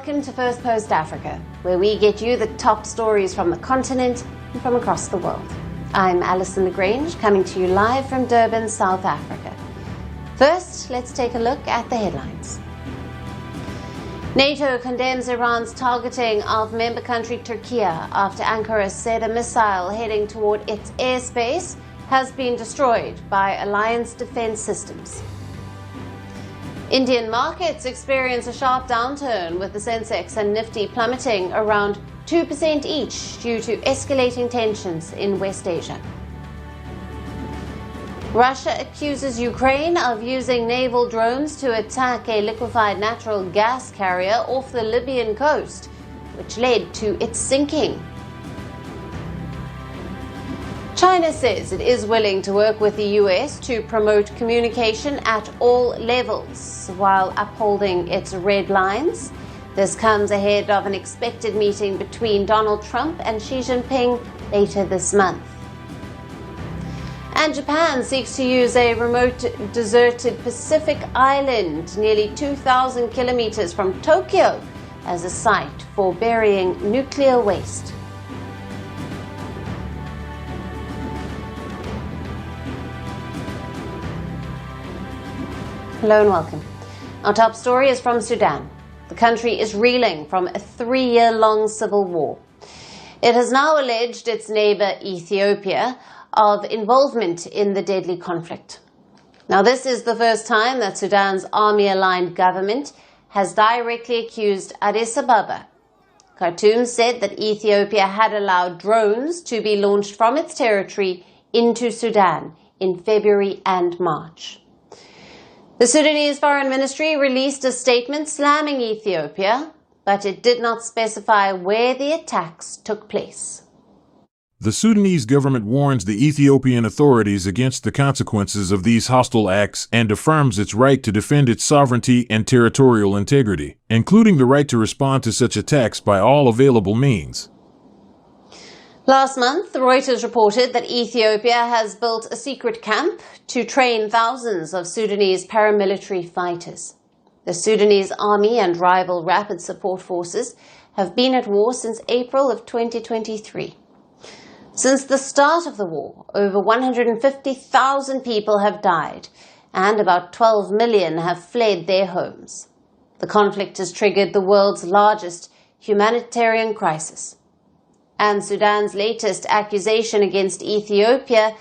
welcome to Firstpost Africa, where we get you the top stories from the continent and from across the world. I'm Alison Lagrange, coming to you live from Durban, South Africa. First, let's take a look at the headlines. NATO condemns Iran's targeting of member country Turkey after Ankara said a missile heading toward its airspace has been destroyed by alliance defense systems. Indian markets experience a sharp downturn, with the Sensex and Nifty plummeting around 2% each due to escalating tensions in West Asia. Russia accuses Ukraine of using naval drones to attack a liquefied natural gas carrier off the Libyan coast, which led to its sinking. China says it is willing to work with the US to promote communication at all levels while upholding its red lines. This comes ahead of an expected meeting between Donald Trump and Xi Jinping later this month. And Japan seeks to use a remote, deserted Pacific island nearly 2,000 kilometers from Tokyo as a site for burying nuclear waste. Hello and welcome. Our top story is from Sudan. The country is reeling from a 3-year-long civil war. It has now alleged its neighbor Ethiopia of involvement in the deadly conflict. Now, this is the first time that Sudan's army-aligned government has directly accused Addis Ababa. Khartoum said that Ethiopia had allowed drones to be launched from its territory into Sudan in February and March. The Sudanese Foreign Ministry released a statement slamming Ethiopia, but it did not specify where the attacks took place. The Sudanese government warns the Ethiopian authorities against the consequences of these hostile acts and affirms its right to defend its sovereignty and territorial integrity, including the right to respond to such attacks by all available means. Last month, Reuters reported that Ethiopia has built a secret camp to train thousands of Sudanese paramilitary fighters. The Sudanese army and rival rapid support forces have been at war since April of 2023. Since the start of the war, over 150,000 people have died and about 12 million have fled their homes. The conflict has triggered the world's largest humanitarian crisis. And Sudan's latest accusation against Ethiopia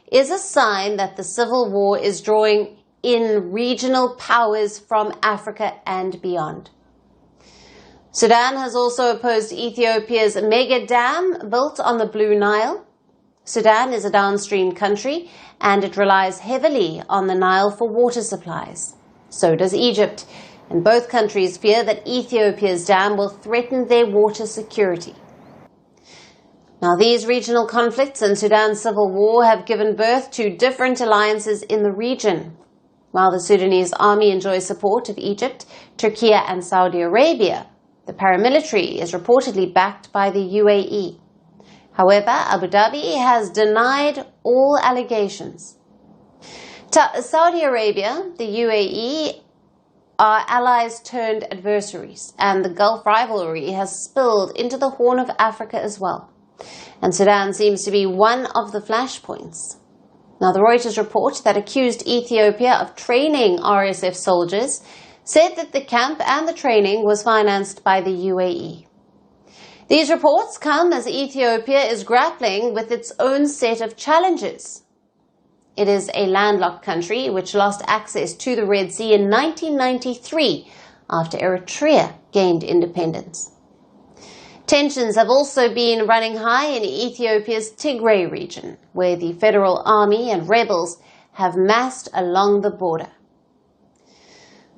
is a sign that the civil war is drawing in regional powers from Africa and beyond. Sudan has also opposed Ethiopia's mega dam built on the Blue Nile. Sudan is a downstream country and it relies heavily on the Nile for water supplies. So does Egypt, and both countries fear that Ethiopia's dam will threaten their water security. Now, these regional conflicts and Sudan's civil war have given birth to different alliances in the region. While the Sudanese army enjoys support of Egypt, Turkey and Saudi Arabia, the paramilitary is reportedly backed by the UAE. However, Abu Dhabi has denied all allegations. Saudi Arabia, the UAE, are allies turned adversaries, and the Gulf rivalry has spilled into the Horn of Africa as well. And Sudan seems to be one of the flashpoints. Now, the Reuters report that accused Ethiopia of training RSF soldiers said that the camp and the training was financed by the UAE. These reports come as Ethiopia is grappling with its own set of challenges. It is a landlocked country which lost access to the Red Sea in 1993 after Eritrea gained independence. Tensions have also been running high in Ethiopia's Tigray region, where the federal army and rebels have massed along the border.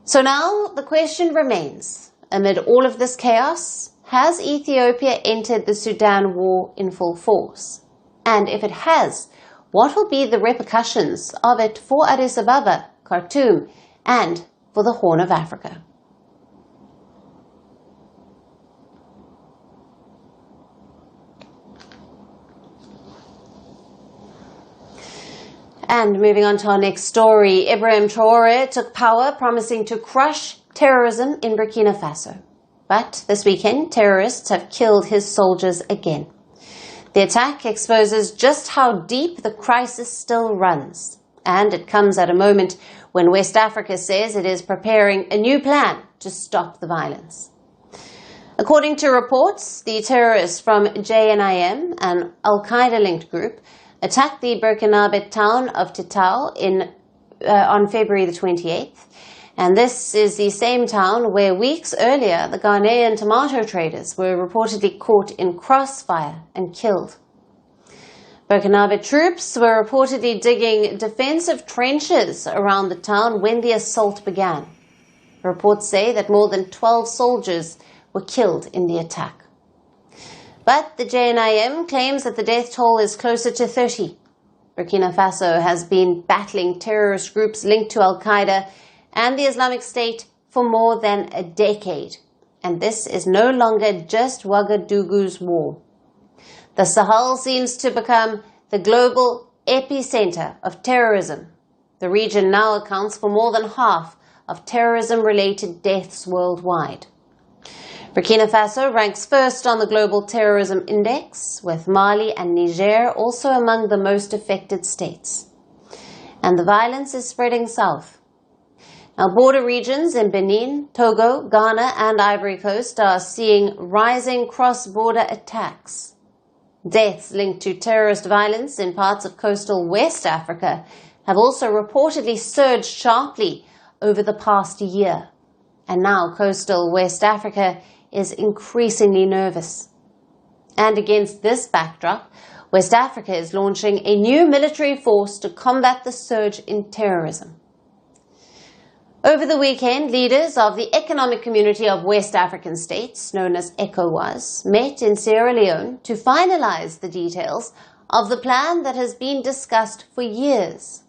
So now the question remains, amid all of this chaos, has Ethiopia entered the Sudan war in full force? And if it has, what will be the repercussions of it for Addis Ababa, Khartoum, and for the Horn of Africa? And moving on to our next story, Ibrahim Traore took power, promising to crush terrorism in Burkina Faso. But this weekend, terrorists have killed his soldiers again. The attack exposes just how deep the crisis still runs, and it comes at a moment when West Africa says it is preparing a new plan to stop the violence. According to reports, the terrorists from JNIM, an al-Qaeda-linked group, attacked the Burkinabe town of Titao on February the 28th, and this is the same town where weeks earlier the Ghanaian tomato traders were reportedly caught in crossfire and killed. Burkinabe troops were reportedly digging defensive trenches around the town when the assault began. Reports say that more than 12 soldiers were killed in the attack. But the JNIM claims that the death toll is closer to 30. Burkina Faso has been battling terrorist groups linked to al-Qaeda and the Islamic State for more than a decade. And this is no longer just Ouagadougou's war. The Sahel seems to become the global epicenter of terrorism. The region now accounts for more than half of terrorism-related deaths worldwide. Burkina Faso ranks first on the Global Terrorism Index, with Mali and Niger also among the most affected states. And the violence is spreading south. Now, border regions in Benin, Togo, Ghana, and Ivory Coast are seeing rising cross-border attacks. Deaths linked to terrorist violence in parts of coastal West Africa have also reportedly surged sharply over the past year. And now coastal West Africa is increasingly nervous. And against this backdrop, West Africa is launching a new military force to combat the surge in terrorism. Over the weekend, leaders of the Economic Community of West African States, known as ECOWAS, met in Sierra Leone to finalize the details of the plan that has been discussed for years.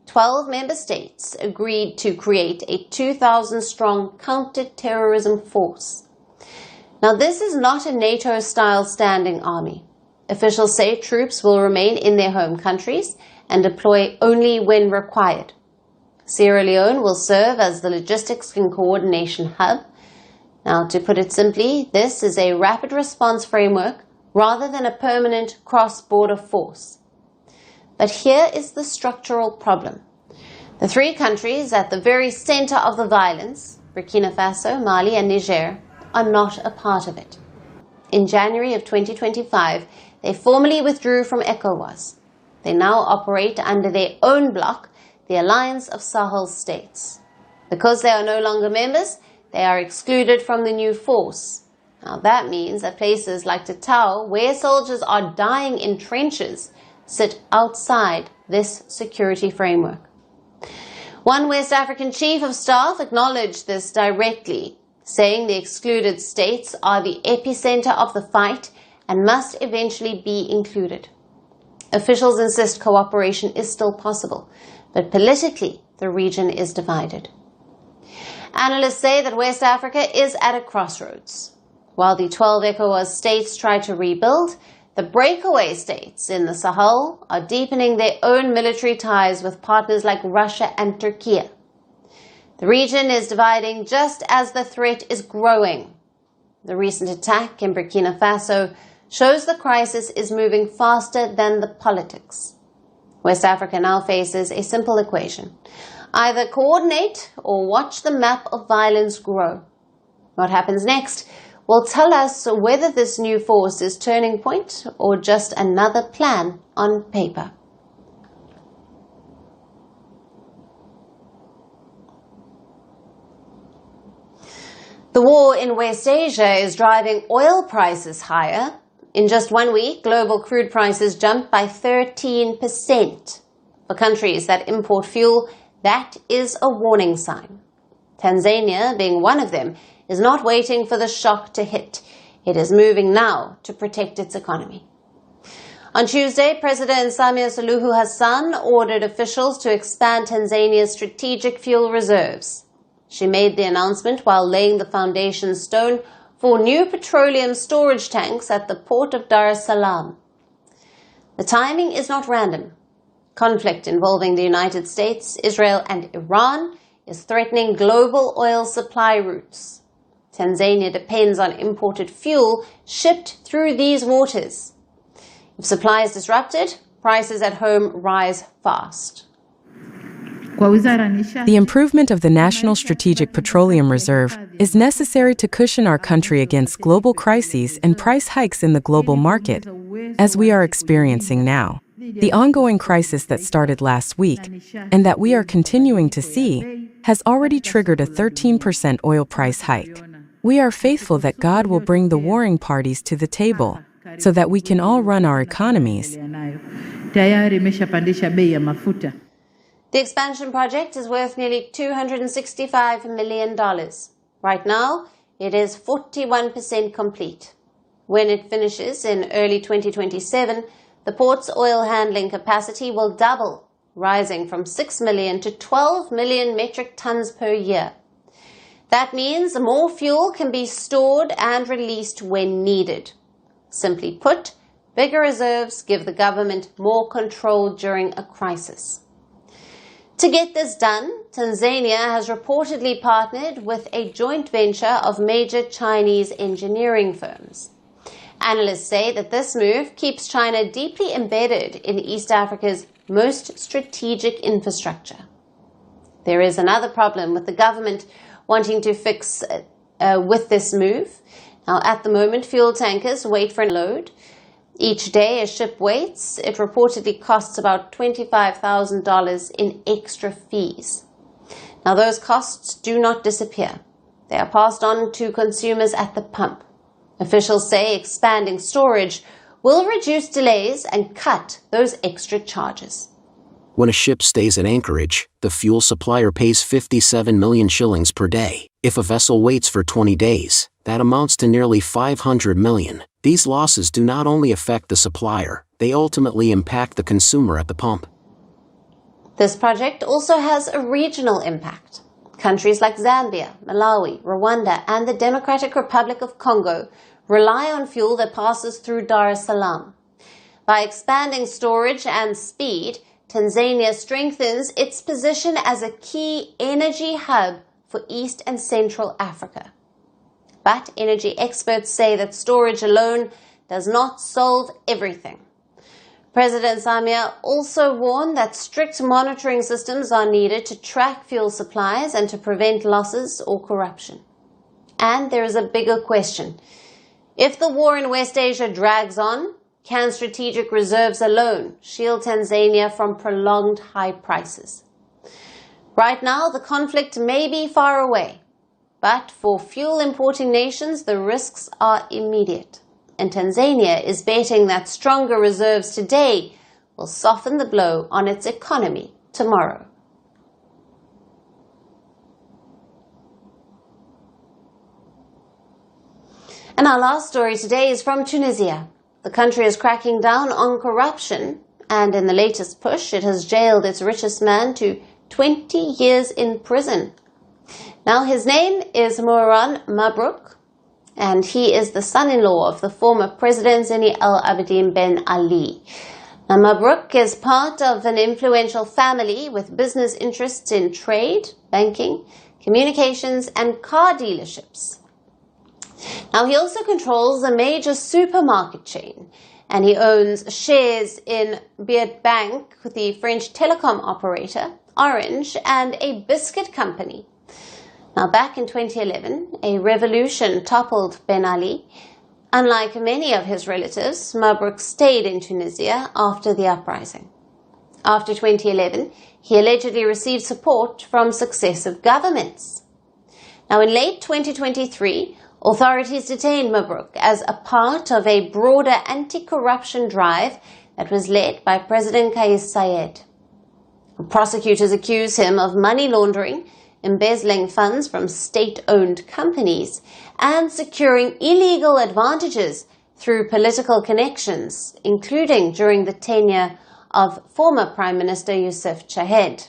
12 member states agreed to create a 2,000-strong counterterrorism force. Now, this is not a NATO-style standing army. Officials say troops will remain in their home countries and deploy only when required. Sierra Leone will serve as the logistics and coordination hub. Now, to put it simply, this is a rapid response framework rather than a permanent cross-border force. But here is the structural problem. The three countries at the very center of the violence, Burkina Faso, Mali, and Niger, are not a part of it. In January of 2025, they formally withdrew from ECOWAS. They now operate under their own bloc, the Alliance of Sahel States. Because they are no longer members, they are excluded from the new force. Now that means that places like Titao, where soldiers are dying in trenches, sit outside this security framework. One West African chief of staff acknowledged this directly, saying the excluded states are the epicenter of the fight and must eventually be included. Officials insist cooperation is still possible, but politically, the region is divided. Analysts say that West Africa is at a crossroads. While the 12 ECOWAS states try to rebuild, the breakaway states in the Sahel are deepening their own military ties with partners like Russia and Turkey. The region is dividing just as the threat is growing. The recent attack in Burkina Faso shows the crisis is moving faster than the politics. West Africa now faces a simple equation. Either coordinate or watch the map of violence grow. What happens next will tell us whether this new force is turning point or just another plan on paper. The war in West Asia is driving oil prices higher. In just 1 week, global crude prices jumped by 13%. For countries that import fuel, that is a warning sign. Tanzania, being one of them, is not waiting for the shock to hit. It is moving now to protect its economy. On Tuesday, President Samia Suluhu Hassan ordered officials to expand Tanzania's strategic fuel reserves. She made the announcement while laying the foundation stone for new petroleum storage tanks at the port of Dar es Salaam. The timing is not random. Conflict involving the United States, Israel, and Iran is threatening global oil supply routes. Tanzania depends on imported fuel shipped through these waters. If supply is disrupted, prices at home rise fast. The improvement of the National Strategic Petroleum Reserve is necessary to cushion our country against global crises and price hikes in the global market, as we are experiencing now. The ongoing crisis that started last week, and that we are continuing to see, has already triggered a 13% oil price hike. We are faithful that God will bring the warring parties to the table, so that we can all run our economies. The expansion project is worth nearly $265 million. Right now, it is 41% complete. When it finishes in early 2027, the port's oil handling capacity will double, rising from 6 million to 12 million metric tons per year. That means more fuel can be stored and released when needed. Simply put, bigger reserves give the government more control during a crisis. To get this done, Tanzania has reportedly partnered with a joint venture of major Chinese engineering firms. Analysts say that this move keeps China deeply embedded in East Africa's most strategic infrastructure. There is another problem with the government wanting to fix with this move. Now, at the moment, fuel tankers wait for a load. Each day a ship waits, it reportedly costs about $25,000 in extra fees. Now, those costs do not disappear. They are passed on to consumers at the pump. Officials say expanding storage will reduce delays and cut those extra charges. When a ship stays at anchorage, the fuel supplier pays 57 million shillings per day. If a vessel waits for 20 days, that amounts to nearly 500 million. These losses do not only affect the supplier, they ultimately impact the consumer at the pump. This project also has a regional impact. Countries like Zambia, Malawi, Rwanda, and the Democratic Republic of Congo rely on fuel that passes through Dar es Salaam. By expanding storage and speed, Tanzania strengthens its position as a key energy hub for East and Central Africa. But energy experts say that storage alone does not solve everything. President Samia also warned that strict monitoring systems are needed to track fuel supplies and to prevent losses or corruption. And there is a bigger question. If the war in West Asia drags on, can strategic reserves alone shield Tanzania from prolonged high prices? Right now, the conflict may be far away, but for fuel importing nations, the risks are immediate. And Tanzania is betting that stronger reserves today will soften the blow on its economy tomorrow. And our last story today is from Tunisia. The country is cracking down on corruption, and in the latest push, it has jailed its richest man to 20 years in prison. Now, his name is Mouran Mabrouk, and he is the son-in-law of the former President Zine El Abidine Ben Ali. Now, Mabrouk is part of an influential family with business interests in trade, banking, communications, and car dealerships. Now, he also controls a major supermarket chain, and he owns shares in Beard Bank, the French telecom operator, Orange, and a biscuit company. Now, back in 2011, a revolution toppled Ben Ali. Unlike many of his relatives, Mabrouk stayed in Tunisia after the uprising. After 2011, he allegedly received support from successive governments. Now, in late 2023, authorities detained Mabrouk as a part of a broader anti-corruption drive that was led by President Kais Saied. Prosecutors accuse him of money laundering, embezzling funds from state-owned companies, and securing illegal advantages through political connections, including during the tenure of former Prime Minister Youssef Chahed.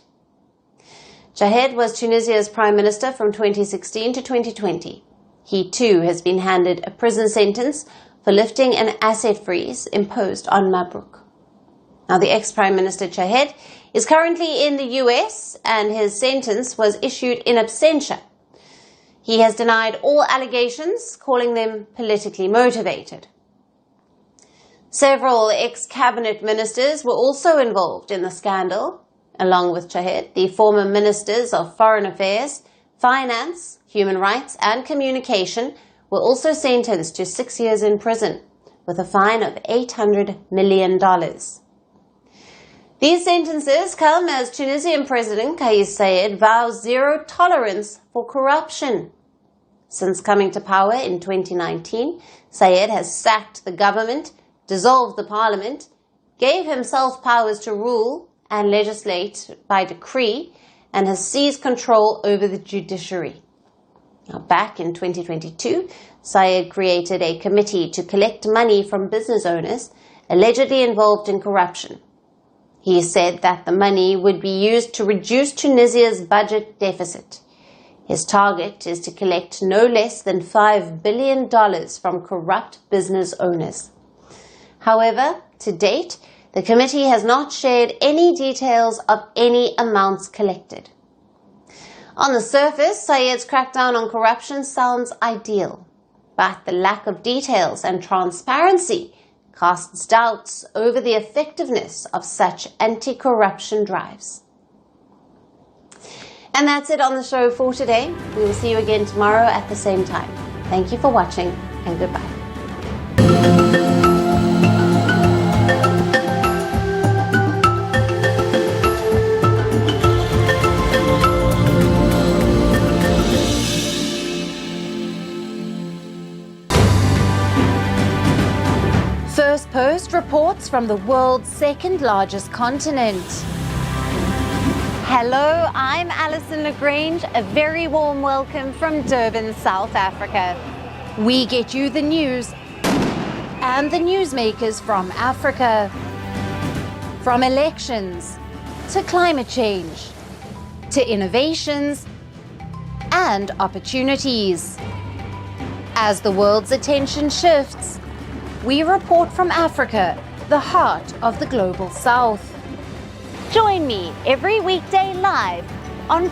Chahed was Tunisia's Prime Minister from 2016 to 2020. He too has been handed a prison sentence for lifting an asset freeze imposed on Mabrouk. Now, the ex-Prime Minister Chahed is currently in the US, and his sentence was issued in absentia. He has denied all allegations, calling them politically motivated. Several ex-cabinet ministers were also involved in the scandal. Along with Chahed, the former ministers of Foreign Affairs, Finance, Human Rights and Communication were also sentenced to 6 years in prison, with a fine of $800 million. These sentences come as Tunisian President Kais Saied vows zero tolerance for corruption. Since coming to power in 2019, Saied has sacked the government, dissolved the parliament, gave himself powers to rule and legislate by decree, and has seized control over the judiciary. Now, back in 2022, Saied created a committee to collect money from business owners allegedly involved in corruption. He said that the money would be used to reduce Tunisia's budget deficit. His target is to collect no less than $5 billion from corrupt business owners. However, to date, the committee has not shared any details of any amounts collected. On the surface, Saied's crackdown on corruption sounds ideal, but the lack of details and transparency casts doubts over the effectiveness of such anti-corruption drives. And that's it on the show for today. We will see you again tomorrow at the same time. Thank you for watching, and goodbye. Firstpost reports from the world's second largest continent. Hello, I'm Alison Lagrange. A very warm welcome from Durban, South Africa. We get you the news and the newsmakers from Africa. From elections to climate change to innovations and opportunities. As the world's attention shifts, we report from Africa, the heart of the global south. Join me every weekday live on